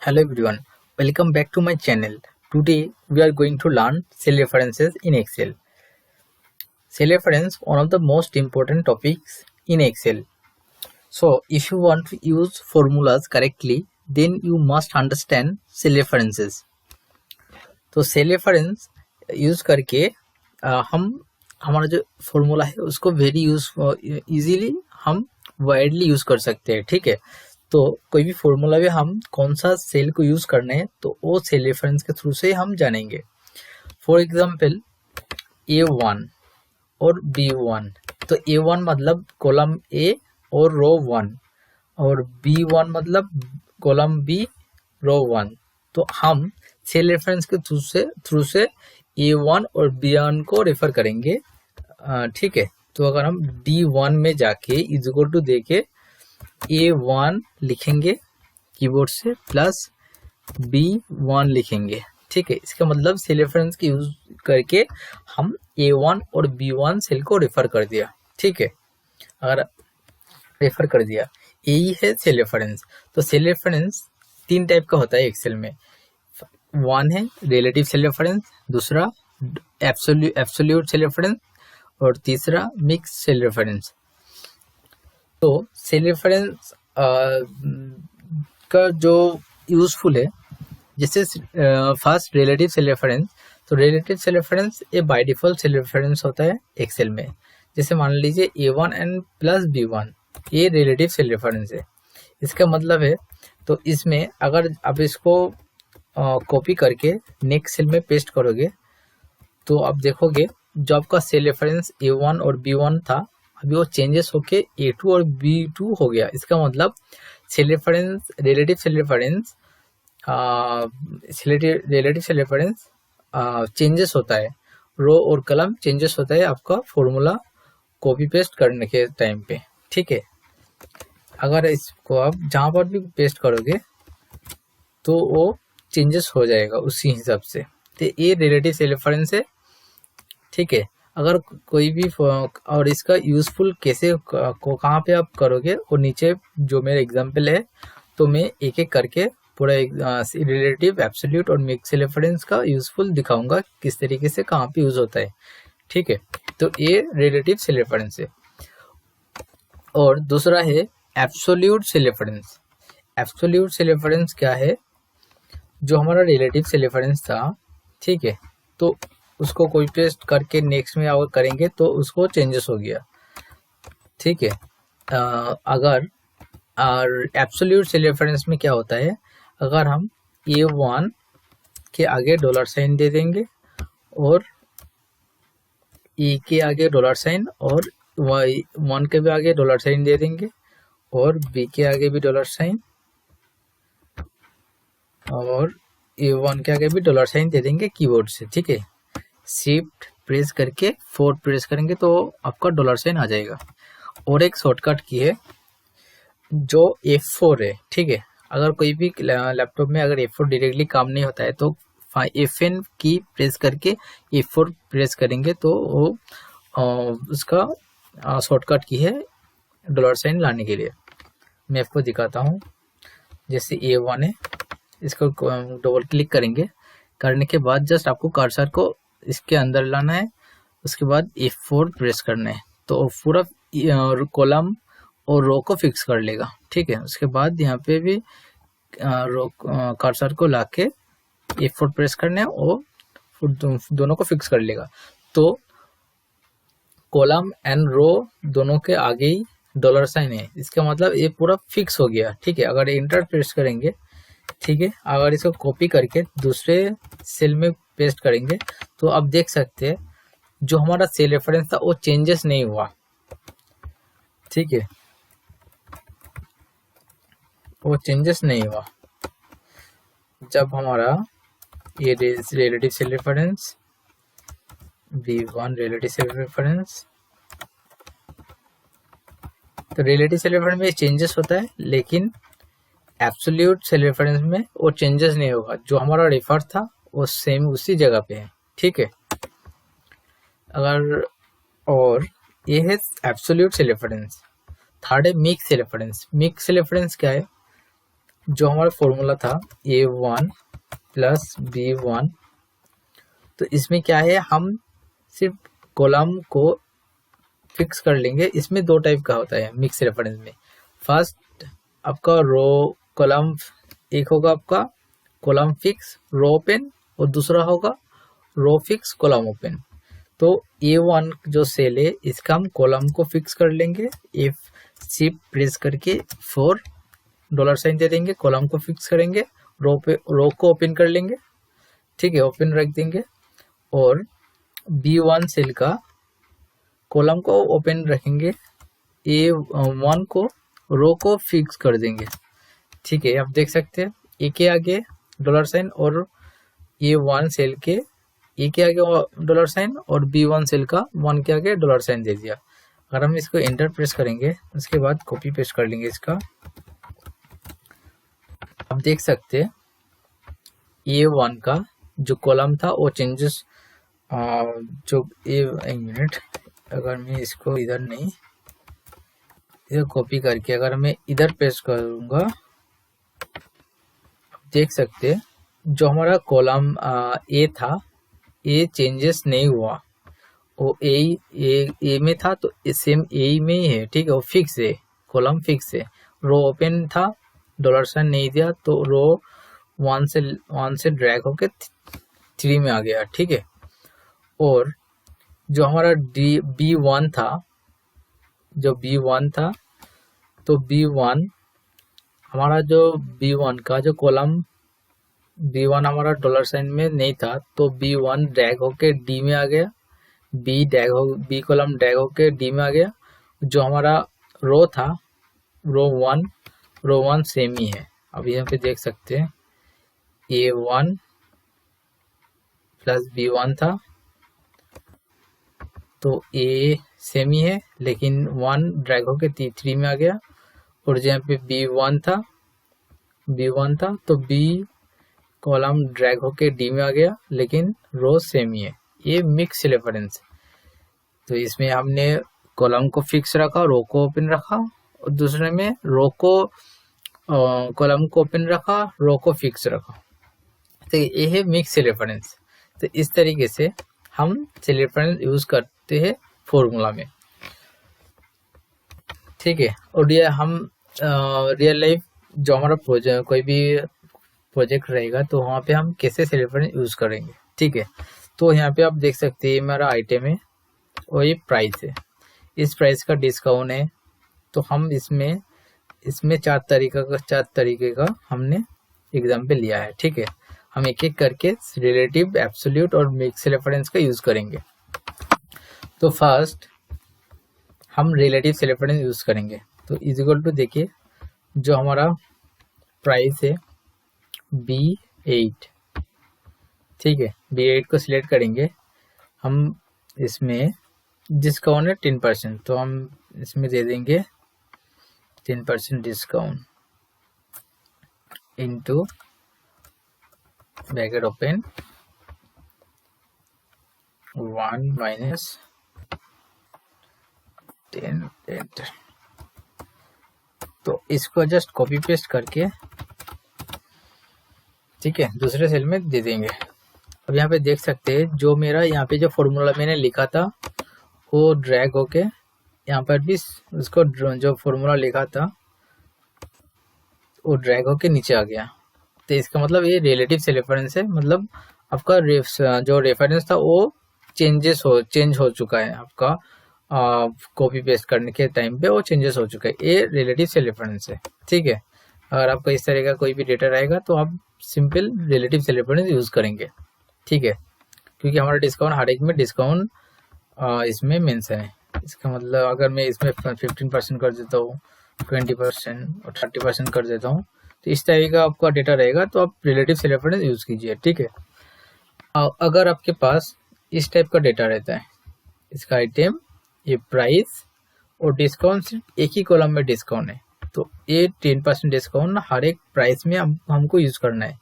Hello everyone, welcome back to my channel. Today we are going to learn cell references in Excel. Cell reference one of the most important topics in Excel. So if you want to use formulas correctly, then you must understand cell references. तो cell reference use करके हम हमारा जो formula है उसको very easily हम widely use कर सकते हैं। ठीक है, तो कोई भी फॉर्मूला में हम कौन सा सेल को यूज करना है तो वो सेल रेफरेंस के थ्रू से हम जानेंगे। फॉर एग्जांपल A1 और B1, तो A1 मतलब कॉलम A और रो 1 और B1 मतलब कॉलम B रो 1। तो हम सेल रेफरेंस के थ्रू से A1 और B1 को रेफर करेंगे। ठीक है, तो अगर हम D1 में जाके इज इक्वल टू देके A1 लिखेंगे कीबोर्ड से प्लस B1 लिखेंगे। ठीक है, इसका मतलब सेल रेफरेंस की यूज करके हम A1 और B1 सेल को रेफर कर दिया। ठीक है, अगर रेफर कर दिया, यही है सेल रेफरेंस। तो सेल रेफरेंस तीन टाइप का होता है एक्सेल में। वन है रिलेटिव सेल रेफरेंस, दूसरा एब्सोल्यूट सेल रेफरेंस और तीसरा मिक्स सेल रेफरेंस। तो सेल रेफरेंस का जो यूजफुल है, जैसे फर्स्ट रिलेटिव सेल रेफरेंस। तो रिलेटिव सेल रेफरेंस ये बाय डिफॉल्ट सेल रेफरेंस होता है एक्सेल में। जैसे मान लीजिए A1 एंड प्लस B1, ये रिलेटिव सेल रेफरेंस है। इसका मतलब है, तो इसमें अगर आप इसको कॉपी करके नेक्स्ट सेल में पेस्ट करोगे तो आप देखोगे जो आपका सेल रेफरेंस A1 और B1 था, अभी वो चेंजेस होके A2 और B2 हो गया। इसका मतलब cell reference relative cell reference changes होता है, रो और कलम चेंजेस होता है आपका फॉर्मूला कॉपी पेस्ट करने के टाइम पे। ठीक है, अगर इसको आप जहाँ पर भी पेस्ट करोगे तो वो चेंजेस हो जाएगा उसी हिसाब से। तो ये रिलेटिव सेल रेफरेंस है। ठीक है, अगर कोई भी और इसका यूजफुल कैसे कहाँ पे आप करोगे और नीचे जो मेरा एग्जांपल है तो मैं एक एक करके पूरा रिलेटिव एब्सोल्यूट और मिक्स रेफरेंस का यूजफुल दिखाऊंगा किस तरीके से कहाँ पे यूज होता है। ठीक है, तो ये रिलेटिव सेल रेफरेंस है। और दूसरा है absolute cell reference. Absolute cell reference क्या है, जो हमारा रिलेटिव सेल रेफरेंस था, ठीक है, तो उसको कॉपी पेस्ट करके नेक्स्ट में अगर करेंगे तो उसको चेंजेस हो गया। ठीक है, अगर एब्सोल्यूट सेल रेफरेंस में क्या होता है, अगर हम A1 के आगे डॉलर साइन दे देंगे और E के आगे डॉलर साइन और Y1 के भी आगे डॉलर साइन दे देंगे और B के आगे भी डॉलर साइन और A1 के आगे भी डॉलर साइन दे देंगे कीबोर्ड से। ठीक है, शिफ्ट प्रेस करके 4 प्रेस करेंगे तो आपका डॉलर साइन आ जाएगा। और एक शॉर्टकट की है जो F4 है। ठीक है, अगर कोई भी लैपटॉप में अगर F4 डायरेक्टली काम नहीं होता है तो FN की प्रेस करके F4 प्रेस करेंगे तो वो उसका शॉर्टकट की है डॉलर साइन लाने के लिए। मैं आपको दिखाता हूँ। जैसे A1 है, इसको डबल क्लिक करेंगे, करने के बाद जस्ट आपको कर्सर को इसके अंदर लाना है, उसके बाद F4 प्रेस करना है तो पूरा कॉलम और रो को फिक्स कर लेगा। ठीक है, उसके बाद यहाँ पे भी कर्सर को लाके F4 प्रेस करना है और दोनों को फिक्स कर लेगा। तो कॉलम एंड रो दोनों के आगे ही डॉलर साइन है, इसका मतलब ये पूरा फिक्स हो गया। ठीक है, अगर इंटर प्रेस करेंगे, ठीक है, अगर इसको कॉपी करके दूसरे सेल में पेस्ट करेंगे तो आप देख सकते हैं जो हमारा सेल रेफरेंस था वो चेंजेस नहीं हुआ। ठीक है, वो चेंजेस नहीं हुआ जब हमारा ये relative cell reference B1 relative cell reference, तो रिलेटिव सेल रेफरेंस में चेंजेस होता है, लेकिन एब्सोल्यूट सेल रेफरेंस में वो चेंजेस नहीं होगा। जो हमारा रेफर था वो सेम उसी जगह पे है। ठीक है, अगर और ये है एब्सोल्यूट सेल रेफरेंस। थर्ड है mix cell reference. Mix cell reference क्या है, जो हमारा फॉर्मूला था A1 प्लस B1, तो इसमें क्या है, हम सिर्फ कॉलम को फिक्स कर लेंगे। इसमें दो टाइप का होता है मिक्स रेफरेंस में। फर्स्ट आपका रो कॉलम, एक होगा आपका कॉलम फिक्स रो ओपन, और दूसरा होगा रो फिक्स कॉलम ओपन। तो A1 जो सेल है इसका हम कॉलम को फिक्स कर लेंगे, शिफ्ट प्रेस करके $4 दे देंगे, कॉलम को फिक्स करेंगे, रो को ओपन कर लेंगे, ठीक है, ओपन रख देंगे। और B1 सेल का कॉलम को ओपन रखेंगे, A1 को रो को फिक्स कर देंगे, ठीक है। आप देख सकते हैं ए के आगे $, और A1 सेल के ए के आगे $, और B1 सेल का 1 के आगे $, दे दिया। अगर हम इसको एंटर प्रेस करेंगे, उसके बाद कॉपी पेस्ट कर लेंगे इसका, आप देख सकते हैं A1 का जो कॉलम था वो चेंजेस, जो एक मिनट, अगर मैं इसको इधर नहीं, इधर कॉपी करके अगर मैं इधर पेस्ट करूंगा, देख सकते हैं जो हमारा कॉलम ए था, ए चेंजेस नहीं हुआ, वो ए में था तो सेम ए में ही है, ठीक है, वो फिक्स है, कॉलम फिक्स है। रो ओपन था, $, नहीं दिया, तो रो 1 से ड्रैग होके 3 में आ गया, ठीक है। और जो हमारा B1 था, तो B1 हमारा जो B1 का जो कॉलम B1 हमारा $, में नहीं था, तो B1 ड्रैग होके D में आ गया, B कॉलम ड्रैग होके D में आ गया। जो हमारा रो था, रो 1 सेम ही है। अब यहाँ पे देख सकते हैं A1 प्लस B1 था, तो A सेम ही है, लेकिन 1 ड्रैग होके 3 में आ गया। और जहाँ पे B1 था तो B कॉलम ड्रैग होके D में आ गया, लेकिन रो सेम ही है। ये मिक्स रेफरेंस। तो इसमें हमने कॉलम को फिक्स रखा, रो को ओपन रखा, और दूसरे में रो को कॉलम को ओपन रखा, रो को फिक्स रखा। तो ये है मिक्स रेफरेंस। तो इस तरीके से हम सेल रेफरेंस यूज करते हैं फॉर्मूला में, ठीक है। और ये हम रियल लाइफ जो हमारा प्रोजेक्ट, कोई भी प्रोजेक्ट रहेगा, तो वहाँ पे हम कैसे सेल रेफरेंस यूज करेंगे, ठीक है। तो यहाँ पे आप देख सकते हैं मेरा आइटम है और ये प्राइस है, इस प्राइस का डिस्काउंट है। तो हम इसमें 4 तरीके का हमने एग्जाम्पल लिया है, ठीक है। हम एक एक करके रिलेटिव, एब्सोल्यूट और मिक्स रेफरेंस का यूज करेंगे। तो फर्स्ट हम रिलेटिव सेल रेफरेंस यूज करेंगे। तो इक्वल टू देखिए, जो हमारा प्राइस है B8, ठीक है, B8 को सिलेक्ट करेंगे हम। इसमें डिस्काउंट है 10%, तो हम इसमें दे देंगे 10% discount into bracket open 1 minus 10। तो इसको जस्ट कॉपी पेस्ट करके, ठीक है, दूसरे सेल में दे देंगे। अब यहाँ पे देख सकते हैं जो मेरा यहाँ पे जो फॉर्मूला मैंने लिखा था वो ड्रैग होके यहाँ पर भी उसको जो फॉर्मूला लिखा था वो ड्रैग होके नीचे आ गया। तो इसका मतलब ये रिलेटिव सेल रेफरेंस है, मतलब आपका जो रेफरेंस था वो चेंज हो चुका है, आपका कॉपी पेस्ट करने के टाइम पे वो चेंजेस हो चुका है। ये रिलेटिव सेल रेफरेंस है, ठीक है। अगर आपका इस तरह का कोई भी डेटा रहेगा तो आप simple relative cell reference use करेंगे, ठीक है, क्योंकि हमारा डिस्काउंट हर एक में डिस्काउंट इसमें मेंशन है। इसका मतलब अगर मैं इसमें 15% कर देता हूँ, 20% और 30% कर देता हूँ, तो इस तरह का आपका डेटा रहेगा, तो आप रिलेटिव सेल रेफरेंस यूज कीजिए, ठीक है। अगर आपके पास इस टाइप का डेटा रहता है, इसका आइटम, ये प्राइस और डिस्काउंट सिर्फ एक ही कॉलम में डिस्काउंट है, तो ये 10% डिस्काउंट हर एक प्राइस में हमको यूज करना है।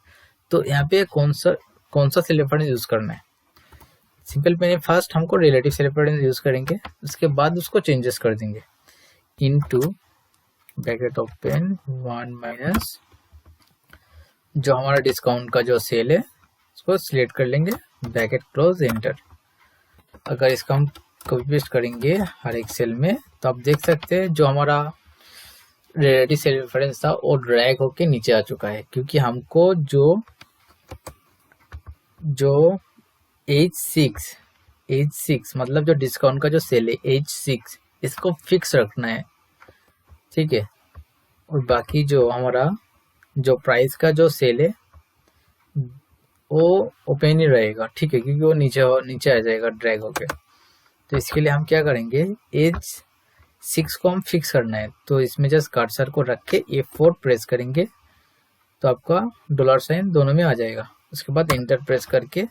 तो यहाँ पे कौन सा सेल रेफरेंस यूज करना है, सिंपल मैंने फर्स्ट हमको रिलेटिव सेल रेफरेंस यूज करेंगे, उसके बाद उसको चेंजेस कर देंगे इनटू ब्रैकेट ओपन 1 माइनस जो हमारा डिस्काउंट का जो सेल है उसको सिलेक्ट कर लेंगे, ब्रैकेट क्लोज एंटर। अगर इसका हम कॉपी पेस्ट करेंगे हर एक सेल में तो आप देख सकते हैं जो हमारा रिलेटिव सेल रेफरेंस था वो ड्रैग होके नीचे आ चुका है, क्योंकि हमको जो H6 मतलब जो डिस्काउंट का जो सेल है H6 इसको फिक्स रखना है, ठीक है। और बाकी जो हमारा जो प्राइस का जो सेल है वो ओपन ही रहेगा, ठीक है, क्योंकि वो नीचे आ जाएगा ड्रैग होके। तो इसके लिए हम क्या करेंगे, H6 को हम फिक्स करना है, तो इसमें जस्ट कर्सर को रख के F4 प्रेस करेंगे तो आपका $साइन दोनों में आ जाएगा। उसके बाद एंटर प्रेस करके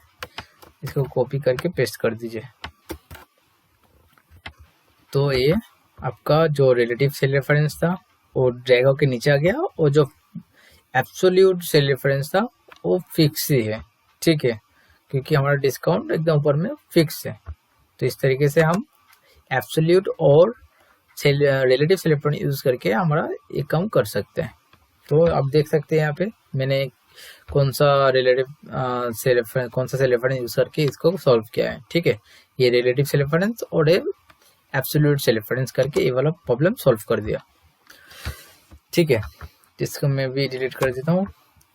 इसको कॉपी करके पेस्ट कर दीजिए। तो ये आपका जो रिलेटिव सेल रेफरेंस था वो ड्रैग होके नीचे आ गया, और जो एब्सोल्यूट सेल रेफरेंस था वो फिक्स ही है, ठीक है, क्योंकि हमारा डिस्काउंट एकदम ऊपर में फिक्स है। तो इस तरीके से हम एब्सोल्यूट और रिलेटिव सेल रेफरेंस यूज करके हमारा ये काम कर सकते हैं। तो आप देख सकते हैं यहाँ पे मैंने कौन सा सेल रेफरेंस यूज करके इसको सॉल्व किया है, ठीक है। ये रिलेटिव सेल रेफरेंस और एब्सोल्यूट सेल रेफरेंस करके ये वाला प्रॉब्लम सॉल्व कर दिया, ठीक है। इसको मैं भी डिलीट कर देता हूँ।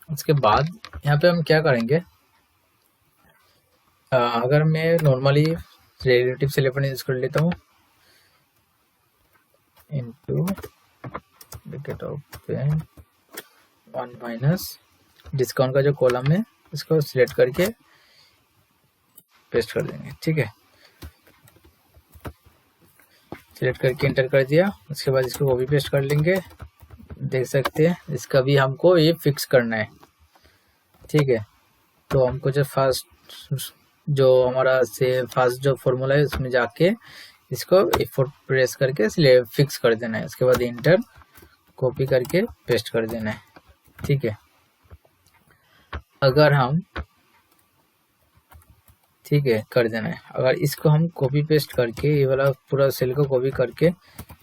उसके बाद यहाँ पे हम क्या करेंगे, अगर मैं normally relative cell reference use कर लेता हूँ into bracket open 1 minus discount का जो कॉलम है इसको सिलेक्ट करके पेस्ट कर देंगे, ठीक है। सिलेक्ट करके एंटर कर दिया। उसके बाद इसको कॉपी पेस्ट कर लेंगे। देख सकते हैं इसका भी हमको ये फिक्स करना है, ठीक है। तो हमको जो फर्स्ट जो फॉर्मूला है उसमें जाके इसको F4 प्रेस करके फिक्स कर देना है। उसके बाद एंटर कॉपी करके पेस्ट कर देना है, ठीक है। अगर हम ठीक है कर देना है, अगर इसको हम कॉपी पेस्ट करके ये वाला पूरा सेल को कॉपी करके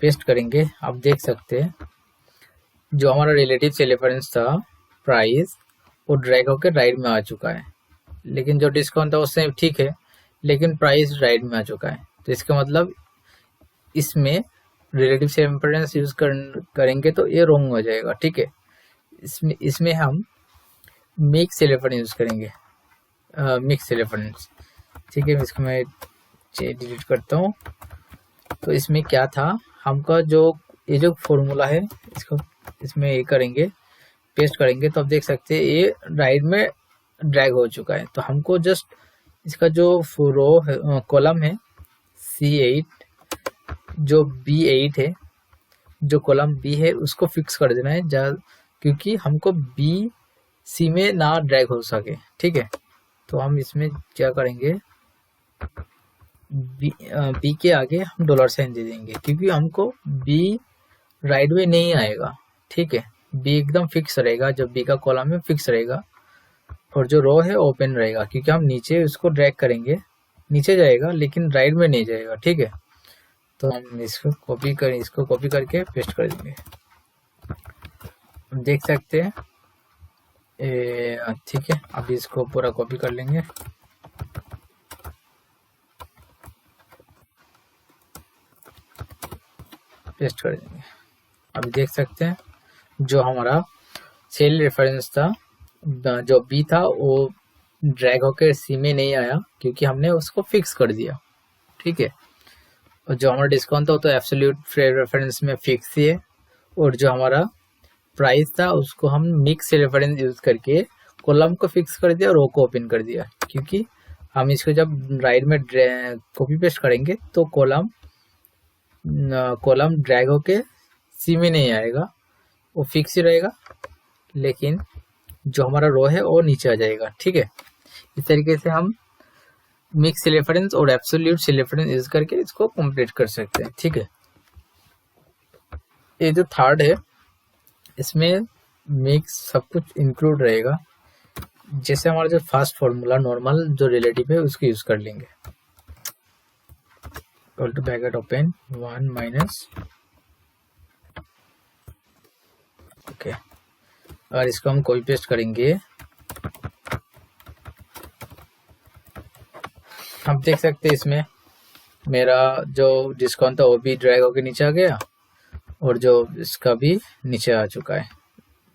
पेस्ट करेंगे, आप देख सकते हैं जो हमारा रिलेटिव सेल रेफरेंस था प्राइस वो ड्रैग होकर राइट में आ चुका है, लेकिन जो डिस्काउंट था उससे ठीक है, लेकिन प्राइस राइट में आ चुका है। तो इसका मतलब इसमें रिलेटिव सेल रेफरेंस यूज करेंगे तो ये रॉन्ग हो जाएगा, ठीक है। इसमें हम मिक्स सेल रेफरेंस यूज करेंगे, मिक्स सेल रेफरेंस, ठीक है। इसको मैं डिलीट करता हूँ। तो इसमें क्या था, हमका जो ये जो फॉर्मूला है इसको इसमें ये करेंगे पेस्ट करेंगे तो आप देख सकते हैं ये राइट में ड्रैग हो चुका है। तो हमको जस्ट इसका जो रो कॉलम है C8 जो B8 है, जो कॉलम B है उसको फिक्स कर देना है, क्योंकि हमको B C में ना ड्रैग हो सके, ठीक है। तो हम इसमें क्या करेंगे, बी के आगे हम $साइन दे देंगे, क्योंकि हमको बी राइट में नहीं आएगा, ठीक है। बी एकदम फिक्स रहेगा, जब बी का कॉलम में फिक्स रहेगा और जो रो है ओपन रहेगा, क्योंकि हम नीचे उसको ड्रैग करेंगे नीचे जाएगा लेकिन राइट में नहीं जाएगा, ठीक है। तो हम इसको कॉपी करके पेस्ट कर देंगे। देख सकते हैं ठीक है। अब इसको पूरा कॉपी कर लेंगे, पेस्ट कर देंगे। अभी देख सकते हैं जो हमारा सेल रेफरेंस था जो बी था वो ड्रैग होकर सी में नहीं आया, क्योंकि हमने उसको फिक्स कर दिया, ठीक है। और जो हमारा डिस्काउंट था वो तो एब्सोल्यूट रेफरेंस में फिक्स ही है, और जो हमारा प्राइस था उसको हम मिक्स रेफरेंस यूज करके कॉलम को फिक्स कर दिया और रो को ओपन कर दिया, क्योंकि हम इसको जब राइट में कॉपी पेस्ट करेंगे तो कॉलम ड्रैग होके सी में नहीं आएगा, वो फिक्स ही रहेगा, लेकिन जो हमारा रो है वो नीचे आ जाएगा, ठीक है। इस तरीके से हम मिक्स रेफरेंस और एब्सोल्यूट रेफरेंस यूज करके इसको कंप्लीट कर सकते हैं, ठीक है। ये जो थर्ड है इसमें मिक्स सब कुछ इंक्लूड रहेगा, जैसे हमारा जो फर्स्ट फॉर्मूला नॉर्मल जो रिलेटिव है उसको यूज कर लेंगे। Equal to bracket open 1 minus, okay. अगर इसको हम कॉपी पेस्ट करेंगे, हम देख सकते हैं इसमें मेरा जो डिस्काउंट था वो भी ड्रैग होकर नीचे आ गया और जो इसका भी नीचे आ चुका है।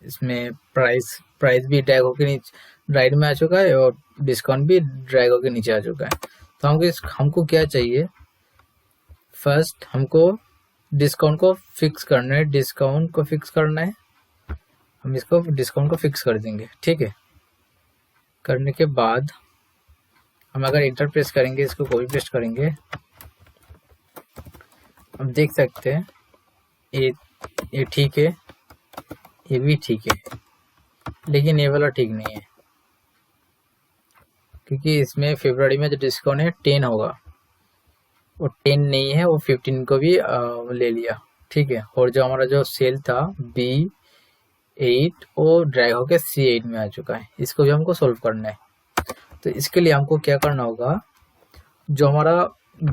इसमें प्राइस भी ड्रैग होकर नीचे राइट में आ चुका है और डिस्काउंट भी ड्रैग होकर नीचे आ चुका है। तो हमको क्या चाहिए, फर्स्ट हमको डिस्काउंट को फिक्स करना है। डिस्काउंट को फिक्स करना है, हम इसको डिस्काउंट को फिक्स कर देंगे, ठीक है। करने के बाद हम अगर इंटर प्रेस करेंगे, इसको कॉपी पेस्ट करेंगे, हम देख सकते हैं ये ठीक है, ये भी ठीक है, लेकिन ये वाला ठीक नहीं है क्योंकि इसमें फरवरी में जो डिस्काउंट है 10 होगा, वो 10 नहीं है, वो 15 को भी ले लिया, ठीक है। और जो हमारा जो सेल था B8 वो ड्रैग होकर C8 में आ चुका है, इसको भी हमको सोल्व करना है। तो इसके लिए हमको क्या करना होगा, जो हमारा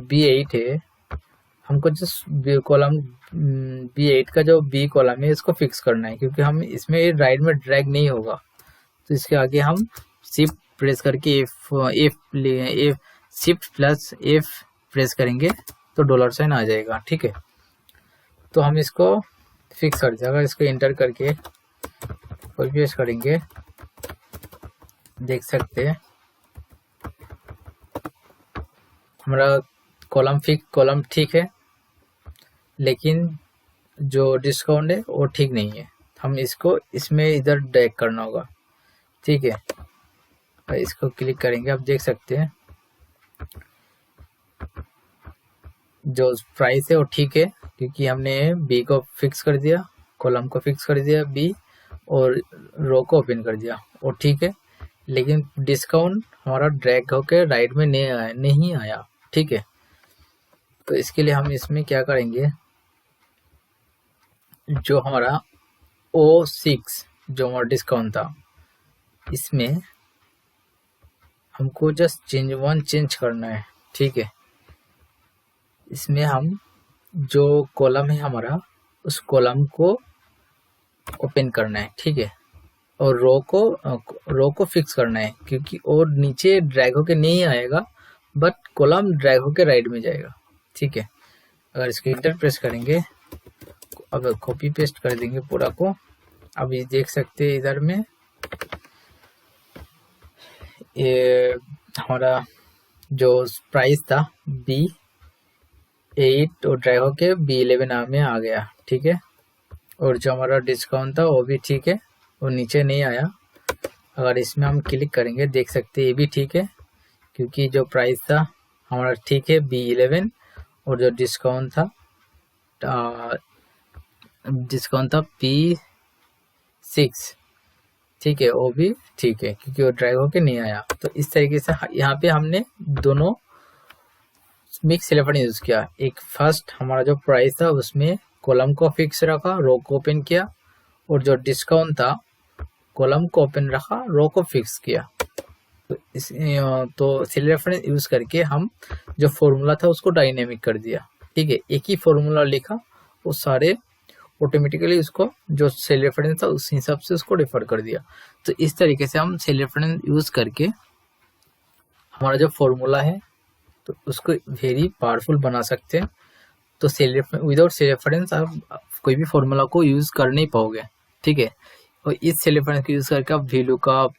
B8 है हमको जो कॉलम B8 का जो B कॉलम है इसको फिक्स करना है, क्योंकि हम इसमें राइट में ड्रैग नहीं होगा। तो इसके आगे हम शिफ्ट प्रेस करके F shift plus F press करेंगे तो डॉलर साइन आ जाएगा, ठीक है। तो हम इसको फिक्स कर देंगे। इसको इंटर करके कॉपी पेस्ट करेंगे, देख सकते हैं हमारा कॉलम ठीक है, लेकिन जो डिस्काउंट है वो ठीक नहीं है। हम इसको इसमें इधर ड्रैग करना होगा, ठीक है। इसको क्लिक करेंगे, आप देख सकते हैं जो प्राइस है वो ठीक है, क्योंकि हमने बी को फिक्स कर दिया, कॉलम को फिक्स कर दिया बी, और रो को ओपन कर दिया, वो ठीक है। लेकिन डिस्काउंट हमारा ड्रैग होकर राइट में नहीं आया, ठीक है। तो इसके लिए हम इसमें क्या करेंगे, जो हमारा O6 जो हमारा डिस्काउंट था, इसमें हमको जस्ट चेंज करना है, ठीक है। इसमें हम जो कॉलम है हमारा, उस कॉलम को ओपन करना है, ठीक है। और रो को फिक्स करना है, क्योंकि और नीचे ड्रैग होके नहीं आएगा, बट कॉलम ड्रैग होके राइट में जाएगा, ठीक है। अगर इसको इंटर प्रेस करेंगे, अब कॉपी पेस्ट कर देंगे पूरा को। अब ये देख सकते हैं इधर में ये हमारा जो प्राइस था B8 और ड्रैग होके B11 में आ गया, ठीक है। और जो हमारा डिस्काउंट था वो भी ठीक है, वो नीचे नहीं आया। अगर इसमें हम क्लिक करेंगे, देख सकते हैं ये भी ठीक है, क्योंकि जो प्राइस था हमारा ठीक है B11, और जो डिस्काउंट था P6, ठीक है, वो भी ठीक है, क्योंकि वो ड्रैग होके नहीं आया। तो इस तरीके से यहाँ पे हमने दोनों मिक्स सेल रेफरेंस यूज किया। एक फर्स्ट हमारा जो प्राइस था उसमें कॉलम को फिक्स रखा, रो को ओपन किया, और जो डिस्काउंट था कॉलम को ओपन रखा, रो को फिक्स किया। तो सेल रेफरेंस यूज करके हम जो फॉर्मूला था उसको डायनेमिक कर दिया, ठीक है। एक ही फॉर्मूला लिखा, वो सारे ऑटोमेटिकली उसको जो सेल रेफरेंस था उस हिसाब से उसको रेफर कर दिया। तो इस तरीके से हम सेल रेफरेंस यूज करके हमारा जो फॉर्मूला है तो उसको वेरी पावरफुल बना सकते हैं। तो विदाउट सेल रेफरेंस आप कोई भी फॉर्मूला को यूज कर नहीं पाओगे, ठीक है। और इस सेल रेफरेंस को यूज करके आप V lookup,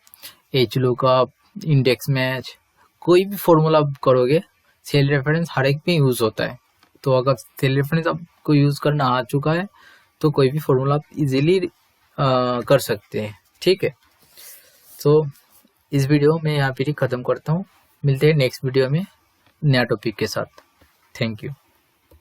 H lookup, index match, कोई भी फॉर्मूला आप करोगे, सेल रेफरेंस हर एक में यूज होता है। तो अगर सेल रेफरेंस आपको यूज करना आ चुका है तो कोई भी फॉर्मूला आप इजीली कर सकते हैं, ठीक है। तो इस वीडियो में यहाँ पर ही ख़त्म करता हूँ। मिलते हैं नेक्स्ट वीडियो में नया टॉपिक के साथ। Thank you.